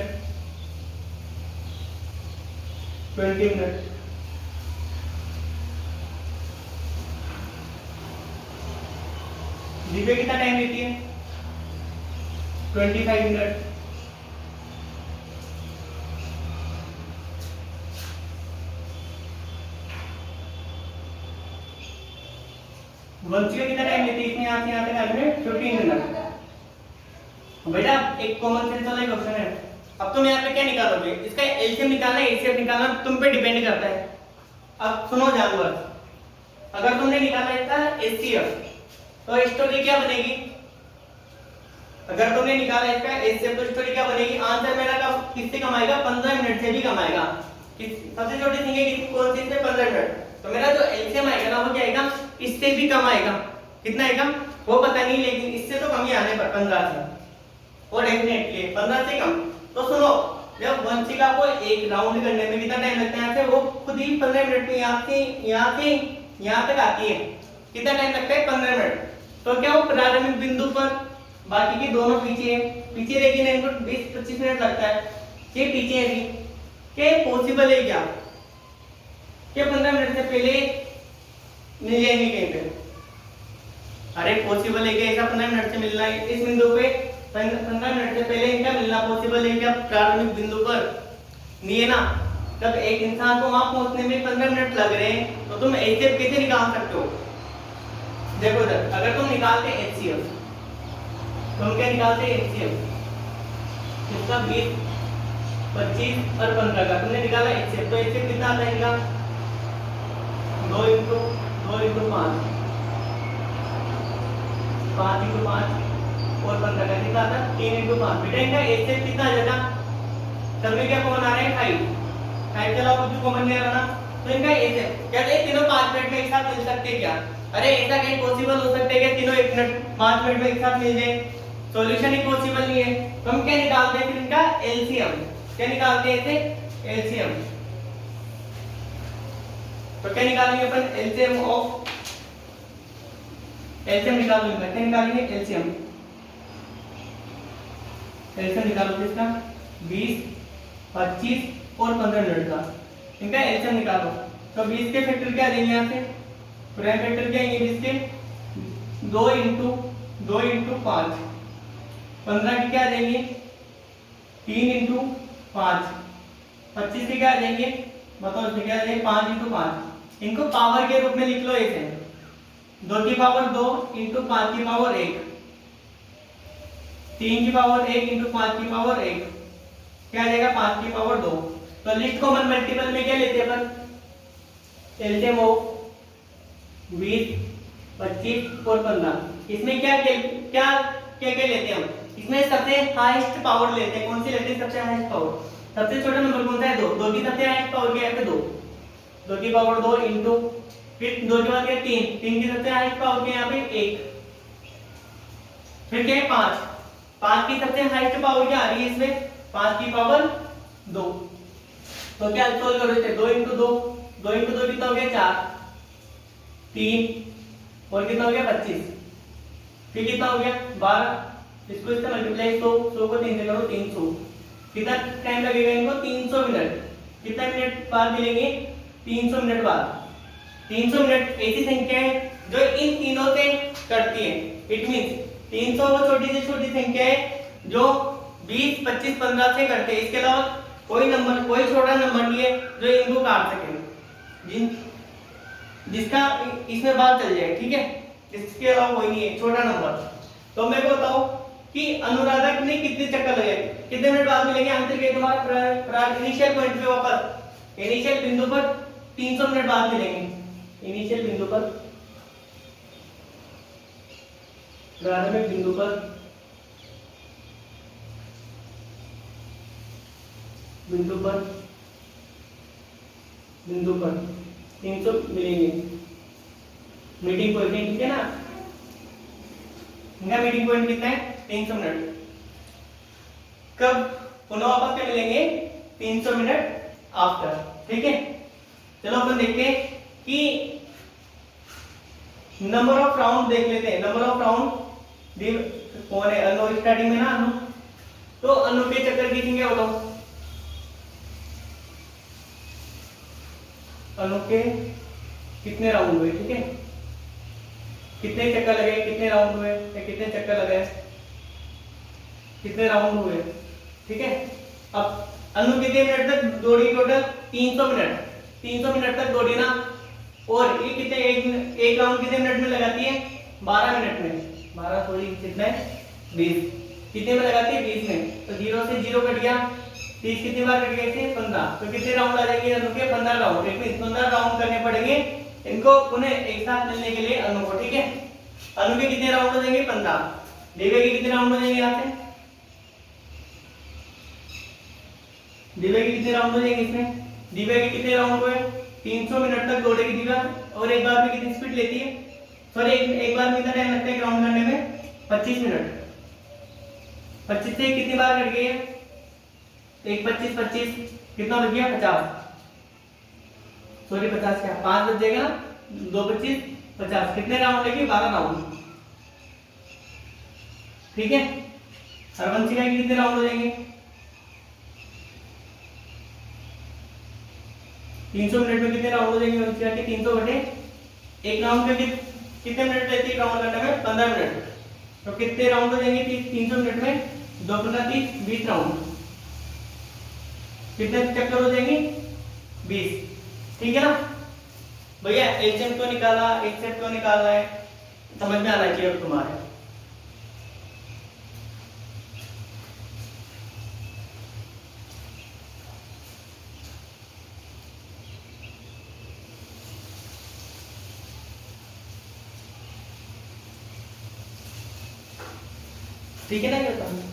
20 मिनट। दिव्या कितना टाइम लेती है? 25 मिनट। वंशी का कितना टाइम लेती है इसमें यहाँ से यहाँ तक आने में 15 मिनट। बेटा एक कॉमन सेंस वाला क्वेश्चन है। अब तुम यहाँ पे क्या निकालोगे, इसका एलसीएम निकालना है एचसीएफ निकालना तुम पे डिपेंड करता है। अब सुनो जानवर, अगर तुमने निकाला इसका एचसीएफ तो स्टोरी क्या बनेगी, अगर तुमने निकाला इसका एचसीएफ तो स्टोरी क्या बनेगी, आंसर मेरा कब किससे कम आएगा, 15 मिनट से भी कम आएगा। सबसे छोटी थिंग है किसी कौन सी से 15 मिनट, तो मेरा जो एलसीएम आएगा ना वो क्या आएगा, इससे भी कम आएगा। कितना आएगा वो पता नहीं, लेकिन इससे तो कम ही आने पर 15 से, और डेफिनेटली 15 से कम। तो सुनो, जब वंशिका को एक राउंड करने में कितना टाइम लगता है, वो खुद ही 15 मिनट में यहाँ से यहाँ तक आती है। कितना टाइम लगता है, 15 मिनट। तो क्या वो प्रारंभिक बिंदु पर, बाकी के दोनों पीछे रहेगी ना, इनको 20-25 मिनट लगता है, ये पीछे है भी। क्या पॉसिबल है क्या 15 मिनट से पहले मिल जाएंगे कहीं पे? अरे पॉसिबल है क्या ऐसा 15 मिनट से मिलना है इस बिंदु पे, 15 मिनट से पहले इनका मिलना पॉसिबल है क्या प्रारंभिक बिंदु पर? नहीं है ना। जब एक इंसान को वहां पहुंचने में 15 मिनट लग रहे हैं तो तुम एचसीएफ कैसे निकाल सकते हो? देखो इधर, अगर तुम निकालते एचसीएफ, तुम क्या निकालते एचसीएफ, इसका 20, 25 और 15 का तुमने निकाला एचसीएफ, तो एचसीएफ कितना आता है इनका, 2 इंटू 5, 5 इंटू 5 और 15 का कितना आता है, 3 इंटू 5। बेटा इनका एचसीएफ कितना आ जाता, सब में क्या कॉमन आ रहा है, 5 चलो कुछ कॉमन नहीं आ रहा ना, तो इनका एचसीएफ क्या ये तीनों 5 मिनट में एक साथ मिल सकते हैं क्या? अरे ऐसा कहीं पॉसिबल हो सकता है क्या तीनों 1 मिनट 5 मिनट में एक साथ मिल जाए? सॉल्यूशन ही पॉसिबल नहीं है। तो हम क्या निकालते हैं फिर इनका एलसीएम, क्या निकालते हैं इसे, एलसीएम। तो क्या निकालेंगे अपन, एलसीएम ऑफ, एलसीएम निकालेंगे, क्या निकालेंगे, एलसीएम। एलसीएम निकालो किसका, 20, 25 और 15 मिनट का, इनका एलसीएम निकालो। तो 20 के फैक्टर क्या देंगे यहाँ से, प्राइम फैक्टर क्या आएंगे 20 के, 2 इंटू 5, 15 की क्या देंगे, 3 इंटू 5, 25 के क्या देंगे, बताओ इसमें क्या देंगे, 5 इंटू 5। इनको पावर के रूप में लिख लो ऐसे, 2 की पावर 2 इंटू 5 की पावर 1, 3 की पावर 1 इंटू 5 की पावर 1, क्या आ जाएगा 5 की पावर 2। तो लिस्ट कॉमन मल्टीपल में क्या लेते हैं अपन, एलसीएम ऑफ 20, 25 और 15। इसमें क्या लेते हैं हम, इसमें सबसे हाईएस्ट पावर लेते हैं। कौन सी लेते हैं सबसे हाईएस्ट पावर, सबसे छोटा नंबर कौन सा है, 2 की सबसे हाईएस्ट पावर क्या है, 2 की पावर 2 इंटू, फिर 2 के बाद क्या 3 की सबसे हाईएस्ट पावर क्या है यहाँ पे 1, फिर क्या है 5 की सबसे हाईएस्ट पावर क्या आ रही है इसमें, 5 की पावर 2। तो क्या सोल्व करो इसे, 2 इंटू 2 कितना हो गया 4, 3 और कितना हो गया 25, फिर कितना हो गया 12, इसको इससे मल्टीप्लाई 100 को 3 से करो 300। कितना टाइम लगेगा इनको, 300 मिनट। कितना मिनट बाद मिलेंगे, 300 मिनट बाद। 300 मिनट ऐसी संख्या है जो इन तीनों से कटती है। इट मींस 300 वो छोटी से छोटी संख्या है जो 20, 25, 15 से कटते हैं। इसके अलावा कोई छोटा नंबर नहीं है जो इनको काट सके, जिसका इसमें बात चल जाए, ठीक है। इसके अलावा कोई नहीं है छोटा नंबर। तो मैं को बताओ कि अनुराधा ने कितने चक्कर लगे, कितने मिनट बाद मिलेंगे आंसर के तुम्हारे इनिशियल पॉइंट पे वापस, इनिशियल बिंदु पर 300 मिनट बाद मिलेंगे। इनिशियल बिंदु पर, प्रारंभिक बिंदु पर बिंदु पर 300 मिलेंगे। मीटिंग पॉइंट ठीक है ना, इनका मीटिंग पॉइंट कितना है 300 मिनट। कब पुनः वापस क्या मिलेंगे 300 मिनट आफ्टर, ठीक है। चलो अपन देखते हैं कि नंबर ऑफ राउंड देख लेते हैं। नंबर ऑफ राउंड कौन है, अनु स्टार्टिंग में ना, अनु। तो अनु के चक्कर खींचेंगे बताओ, अनु के कितने राउंड हुए, ठीक है, कितने चक्कर लगे, कितने राउंड हुए, या कितने चक्कर लगाए, कितने राउंड हुए, ठीक है। अब अनु कितने मिनट तक दौड़ी, टोटल 300 मिनट, 300 मिनट तक दौड़ी ना। और ये कितने एक राउंड कितने मिनट में लगाती है? 12 मिनट में। 12 सॉरी कितना है 20 कितने में लगाती है? 20 में। तो 0 से 0 कट गया, 30 कितनी बार कट गए थे? 15। तो कितने राउंड आ जाएंगे अनु के? 15 राउंड। एक में 15 राउंड करने पड़ेंगे इनको उन्हें एक साथ मिलने के लिए अनु को, ठीक है। अनु के कितने राउंड हो जाएंगे? 15। दिव्या के कितने राउंड हो जाएंगे? यहाँ से दिव्या के कितने राउंड हो जाएंगे? इसमें दिव्या के कितने राउंड हुए? 300 मिनट तक दौड़ेगी दिव्या। और एक बार में कितनी स्पीड लेती है? सॉरी एक बार में कितना टाइम लगता है राउंड करने में? 25 मिनट। 25 से कितनी बार कट गई है? एक 25 25 कितना बच गया? 50। सॉरी 50 क्या 5 बच जाएगा, 2 25 50। कितने राउंड लेगी? 12 राउंड, ठीक है। हरवंशिका के कितने राउंड हो जाएंगे? 300 मिनट में कितने राउंड हो जाएंगे हरवंशिका के? 300 बटे एक राउंड के कितने मिनट लेती है राउंड करने में? 15 मिनट। तो कितने राउंड हो जाएंगे 300 मिनट में? 2 15 30 20 राउंड। कितने चक्कर हो जाएंगे? 20, ठीक है ना भैया। एचएम को निकाला, एचएफ को निकालना है, समझ में आना चाहिए तुम्हारे। ठीक है ना? क्या करता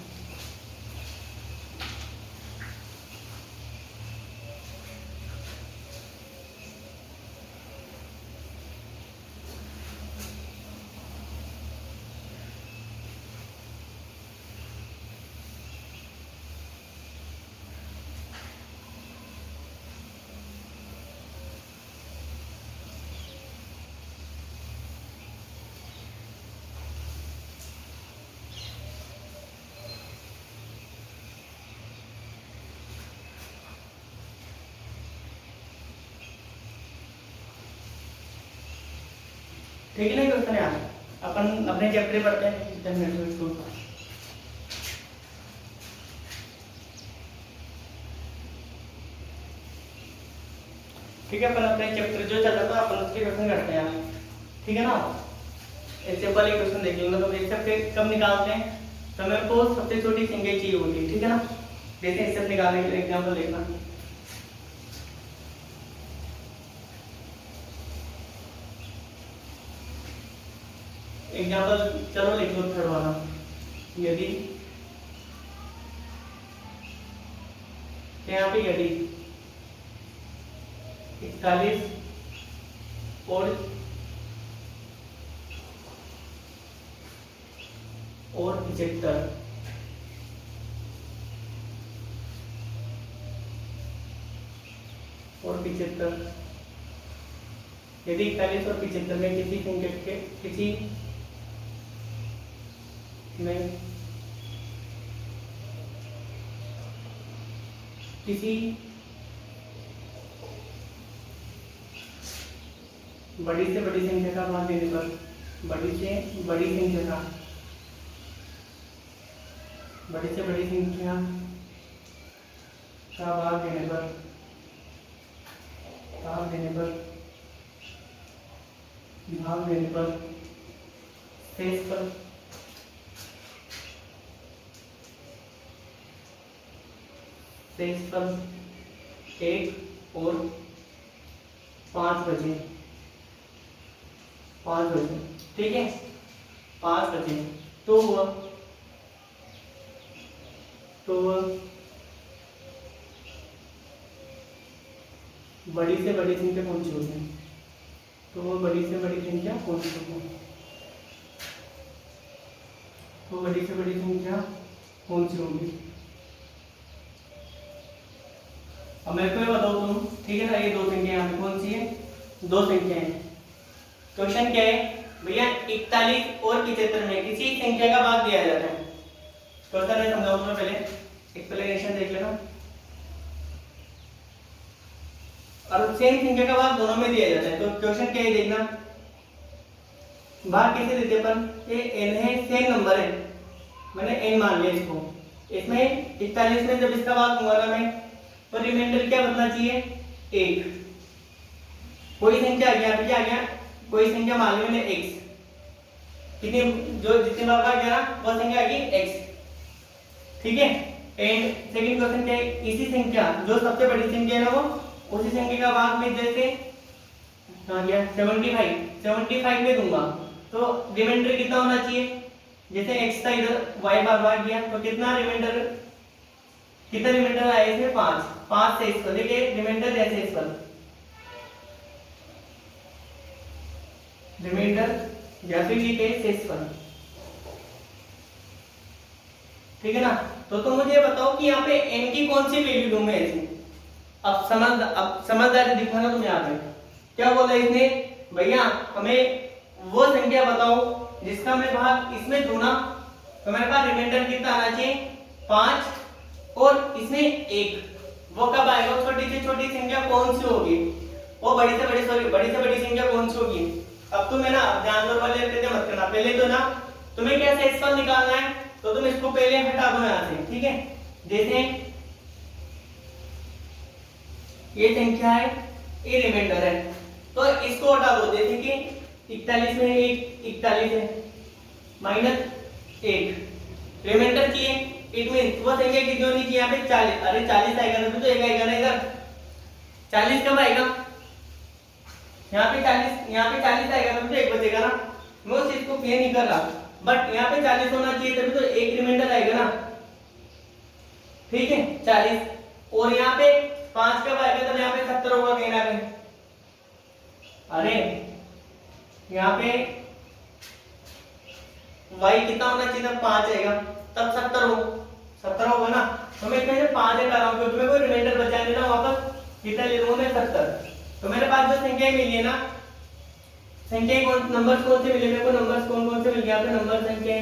ठीक है ना? क्वेश्चन यार अपन अपने चैप्टर पढ़ते हैं 10 मिनट में स्कूल का। ठीक है, अपन अपने चैप्टर जो चल रहा था अपन उसके क्वेश्चन करते हैं, ठीक है ना। एक सिंपल ही क्वेश्चन देख लेंगे, तो देख सकते कब निकालते हैं? तो मेरे को सबसे छोटी संख्या चाहिए होती है, ठीक है ना। देखते हैं इससे निकालने के लिए एग्जाम्पल देखना। एग्जाम्पल चलो लिख लो थर्ड वाला। यदि यहाँ पे यदि 41 और 75 और 75 यदि 41 और 75 में किसी संख्या के किसी में किसी बड़ी से बड़ी संख्या का मान देने पर, बड़ी से बड़ी संख्या का, बड़ी से बड़ी संख्या का भाग देने पर, भाग देने पर, भाग देने पर शेष पर शेष पर 1 और 5 बचे, 5 बचे, ठीक है। 5 बचे तो हुआ बड़ी से बड़ी संख्या कौन सी होगी? तो वो बड़ी से बड़ी संख्या कौन सी होगी? तो बड़ी से बड़ी संख्या कौन सी होगी? अब मेरे को ये बताओ तुम, ठीक है ना। ये दो संख्या यहाँ पे कौन सी है? दो संख्या है। क्वेश्चन क्या है भैया? 41 और 75 में किसी संख्या का भाग दिया जाता है। क्वेश्चन है, समझाऊंगा पहले, एक्सप्लेनेशन देख लेना। और सेम संख्या का भाग दोनों में दिया जाता है। तो क्वेश्चन क्या है देखना, भाग कैसे देते अपन? ये n है, सेम नंबर है, मैंने n मान लिया इसको। इसमें 41 में जब इसका भाग दूंगा ना मैं, तो रिमाइंडर क्या बचना चाहिए? 1। कोई संख्या आ गया, अभी क्या आ गया, कोई संख्या मान ली मैंने x, कितनी जो जितने बार आ गया ना वो संख्या आ गई x, ठीक है। एंड सेकंड क्वेश्चन क्या है, इसी संख्या जो सबसे बड़ी संख्या है ना वो उसी संख्या का भाग में जैसे आ गया 75 में दूंगा तो रिमाइंडर कितना होना चाहिए, जैसे x था इधर y बार भाग गया तो कितना रिमाइंडर आया इसमें 5 से इसको देखिए रिमाइंडर जैसे इस पर रिमाइंडर या फिर ये शेष पर, ठीक है ना। तो तुम मुझे बताओ कि यहाँ पे n की कौन सी वैल्यू दूं मैं ऐसे, अब समझदारी दिखाना तुम यहाँ पे क्या बोला इसने, भैया हमें वो संख्या बताओ जिसका मैं भाग इसमें दूं ना तो मेरे पास रिमाइंडर कितना आना चाहिए 5 और इसमें 1, वो कब आएगा, छोटी से छोटी संख्या कौन सी होगी, वो बड़ी से बड़ी संख्या कौन सी होगी। अब तुम है ना जानवर वाले मत करना, पहले तो ना तुम्हें क्या शेषफल निकालना है तो तुम इसको पहले हटा दो यहाँ से, ठीक है। जैसे ये संख्या है, ये रिमाइंडर है तो इसको हटा दो, जैसे कि 41 में 41 है -1 रिमाइंडर चाहिए, इट मीन वो संख्या कितनी होनी चाहिए यहाँ पे 40, अरे 40 आएगा तो एक आएगा ना इधर, 40 कब आएगा यहाँ पे 40 आएगा तो एक बचेगा ना, मैं उस चीज को क्लियर नहीं कर रहा, बट यहाँ पे 40 होना चाहिए तभी तो एक रिमाइंडर आएगा ना, ठीक है 40, और यहाँ पे 5 कब आएगा तब यहाँ पे 70 होगा कहना पे, अरे यहाँ पे y कितना होना चाहिए तब 5 आएगा तब 70 होगा ना, तो मैं इसमें से 5 हटा रहा हूँ क्योंकि मेरे को रिमाइंडर बचा लेना वापस, कितना ले लूंगा मैं 70, तो मेरे पास जो संख्या मिली है ना, संख्या कौन नंबर्स कौन से मिले मेरे को, नंबर्स कौन से मिल गया, यहाँ पे नंबर संख्या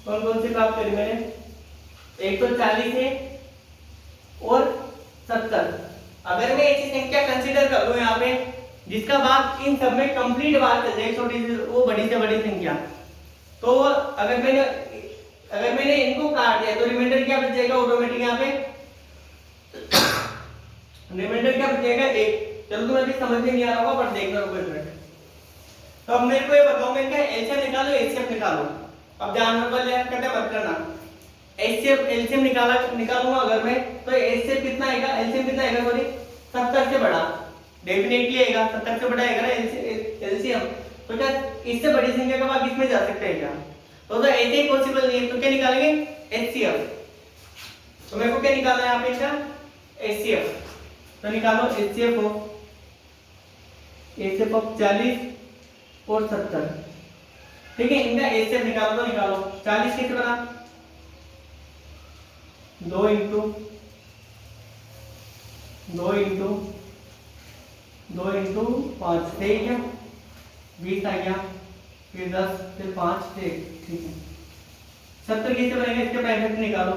कौन से प्राप्त करी मैंने, 140 है और 70। अगर मैं ऐसी संख्या कंसीडर कर लूं यहाँ पे जिसका भाग इन सब में कंप्लीट बात कर जाए, छोटी से वो बड़ी से बड़ी संख्या, तो अगर मैंने इनको काट दिया तो रिमाइंडर क्या बच जाएगा ऑटोमेटिक, यहाँ पे रिमाइंडर क्या बचेगा 1। चलो तुम्हें अभी समझ में नहीं आ रहा होगा पर देखना रुको एक मिनट। तो अब मेरे को ये बताओ मैं क्या एलसीएम निकालो एचसीएफ निकालो, अब जानवर वाले कहते मत करना, एलसीएम निकालूंगा अगर मैं तो एचसीएफ कितना आएगा, एलसीएम कितना आएगा सॉरी 70 से बड़ा, डेफिनेटली आएगा 70 से बड़ा आएगा ना एलसीएम, तो क्या इससे बड़ी संख्या का भाग इसमें जा सकता है क्या, तो ऐसे ही पॉसिबल नहीं है, तो क्या निकालेंगे एचसीएफ, तो मेरे को क्या निकालना है यहाँ पे इसका एचसीएफ, तो निकालो एचसीएफ ऑफ 40 और 70, ठीक है, इनका एचसीएफ निकालो तो निकालो, 40 कैसे बना 2 इंटू 5 से क्या 20 आ गया, फिर 10 फिर 5 से 1, ठीक है। 70 कैसे बनेगा, इसके प्राइम निकालो,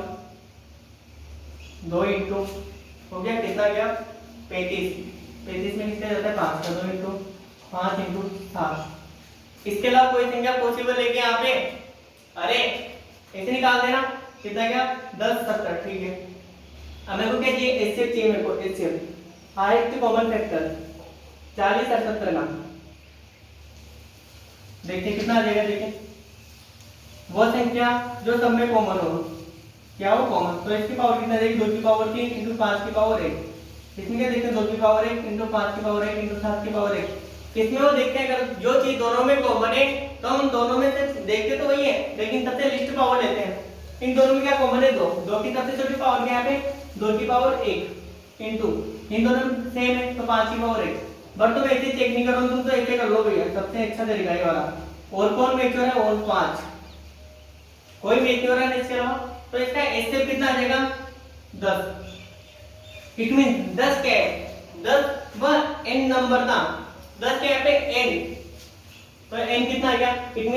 2 इंटू हो गया कितना गया 35 में कितना जाता है 5 का, 2 इंटू 5 इंटू 7, इसके अलावा कोई संख्या पॉसिबल है क्या यहाँ पे, अरे ऐसे निकाल देना, कितना गया 10 70, ठीक है। अब मेरे को क्या चाहिए एचसीएफ चाहिए, मेरे को एचसीएफ हाईएस्ट कॉमन फैक्टर 40 और 70 का, देखिए कितना आ जाएगा, देखिए वो संख्या जो सब में कॉमन हो, क्या वो कॉमन, तो इसकी पावर कितना देगी 2 की पावर 3 इंटू 5 की पावर 1, इसमें क्या देखते हैं 2 की पावर 1 इंटू 5 की पावर 1 इंटू 7 की पावर 1, इसमें वो देखते हैं अगर जो चीज दोनों में कॉमन है तो हम दोनों में से देखते तो वही है लेकिन सबसे लिस्ट पावर लेते हैं, इन दोनों में क्या कॉमन है 2 की सबसे छोटी पावर क्या है 2 की पावर 1 इंटू इन दोनों में सेम है तो 5 की पावर 1, बट तुम ऐसे चेक नहीं करो, तुम तो ऐसे कर लो भैया, सबसे अच्छा तरीका है वाला, और कौन मैच हो रहा है और 5 कोई मैच नहीं हो रहा है इसके अलावा, तो इसका एचसीएफ कितना आ जाएगा 10, इट मीन 10 क्या है 10 वह n नंबर था, 10 क्या है पे n, तो n कितना आ गया, इट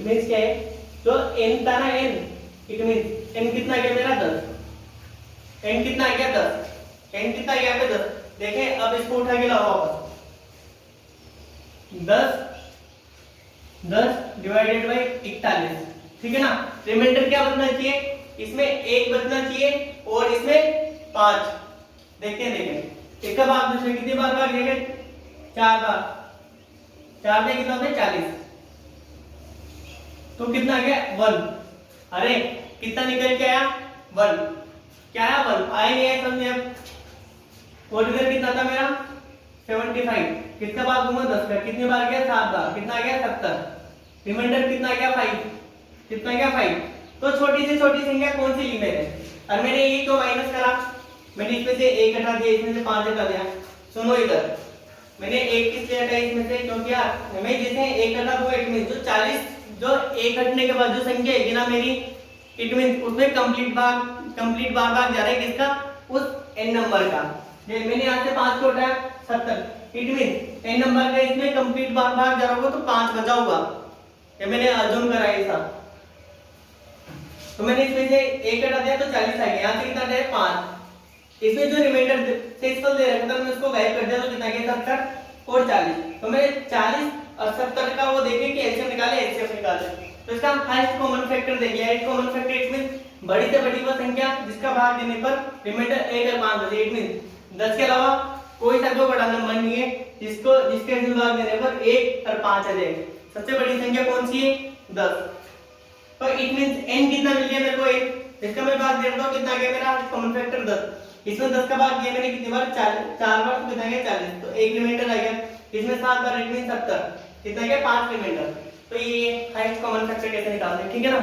मींस क्या है जो n था ना n, इट मींस n कितना आ गया मेरा 10, n कितना आ गया 10, n कितना आ गया पे 10, देखें अब इसको उठा के लाओ वापस, 10 डिवाइडेड बाय 41, ठीक है ना, रिमाइंडर क्या बचना चाहिए, इसमें 1 बचना चाहिए और इसमें 5, देखते हैं देखिए, एक का भाग दूसरे कितनी बार भाग जाएगा? 4 बार। 4 में कितना होता है? 40। तो कितना आ गया? 1। अरे कितना निकल के आया? 1। क्या आया? 1 आया नहीं आया समझे अब। ओरिजिनल कितना था मेरा? 75। किसका भाग दूंगा? 10 का। कितनी बार गया? 7 बार। कितना आ गया? 70। रिमाइंडर कितना गया? 5। कितना गया? 5। तो छोटी से छोटी संख्या कौन सी ली मैंने? और मैंने ये क्यों माइनस करा? मैंने इसमें से 1 हटा दिया, इसमें से 5 हटा दिया। सुनो इधर, मैंने 1 किस लिए हटाया इसमें से? क्योंकि यार मैं जैसे 1 हटा दूंगा इट मींस जो 40 जो 1 हटने के बाद जो संख्या है ना मेरी, इट मींस उसमें कंप्लीट बार भाग जा रहा है किसका? उस n नंबर का। ये मैंने यहाँ से 5 को हटाया 70, इट मींस n नंबर का इसमें कंप्लीट बार भाग जा रहा होगा तो 5 बचा होगा। ये मैंने अज्यूम करा है ऐसा। तो मैंने इसमें से 1 हटा दिया तो 40 आ गया। यहाँ से कितना है? 5। इसमें जो रिमाइंडर डेसिमल दे रखा था मैं उसको गायब कर दिया तो कितना गया? 70 और 40। तो मैंने 40 और 70 का वो देखे कि एलसीएम निकाले, एचसीएफ निकाले। तो इसका हाईएस्ट कॉमन फैक्टर देख लिया। Highest common factor it means बड़ी से बड़ी वो संख्या जिसका भाग देने पर रिमाइंडर 1 और 5 बचे। इट मींस 10 के अलावा कोई सा जो बड़ा नंबर नहीं है जिसके भाग देने पर 1 और 5 आ जाए। सबसे बड़ी संख्या कौन सी है? 10। तो इट मींस n कितना मिल गया मेरे को? 1। इसका मैं भाग दे रहा हूं, कितना आ गया मेरा कॉमन फैक्टर? 10। इसमें 10 का भाग दिया मैंने कितनी बार? 4 बार। तो कितना गया? 40। तो एक रिमाइंडर आ गया। इसमें 7 बार, इट मींस 70। कितना गया? 5 रिमाइंडर। तो ये हाईएस्ट कॉमन फैक्टर कैसे निकालते हैं, ठीक है ना?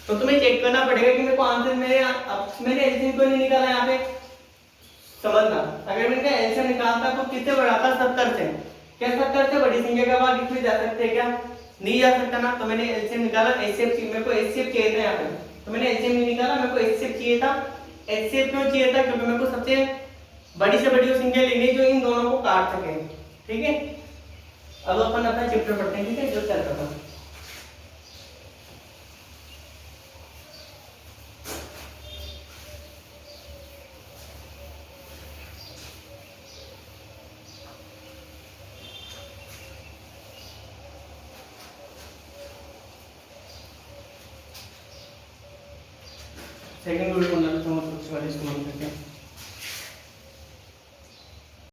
तो तुम्हें चेक करना पड़ेगा कि मेरे को आंसर मैंने एलसीएम को नहीं निकाला यहाँ पे। समझना, अगर मैंने एलसीएम निकालता तो किससे बढ़ाता? 70 से। क्या 70 से बड़ी संख्या का भाग इसमें जा सकते हैं क्या? नहीं जा सकता ना। तो मैंने एलसीएम निकाला, एचसीएफ मेरे को एचसीएफ चाहिए था यहाँ पे, तो मैंने एलसीएम नहीं निकाला, मेरे को एचसीएफ चाहिए था। एचसीएफ क्यों चाहिए था? क्योंकि मेरे को सबसे बड़ी से बड़ी संख्या लेनी है जो इन दोनों को काट सके, ठीक है। अब अपन अपना चैप्टर पढ़ते हैं, ठीक है, जो चल रहा था। सेकंड वीडियो बनाना था, मतलब वाले इसको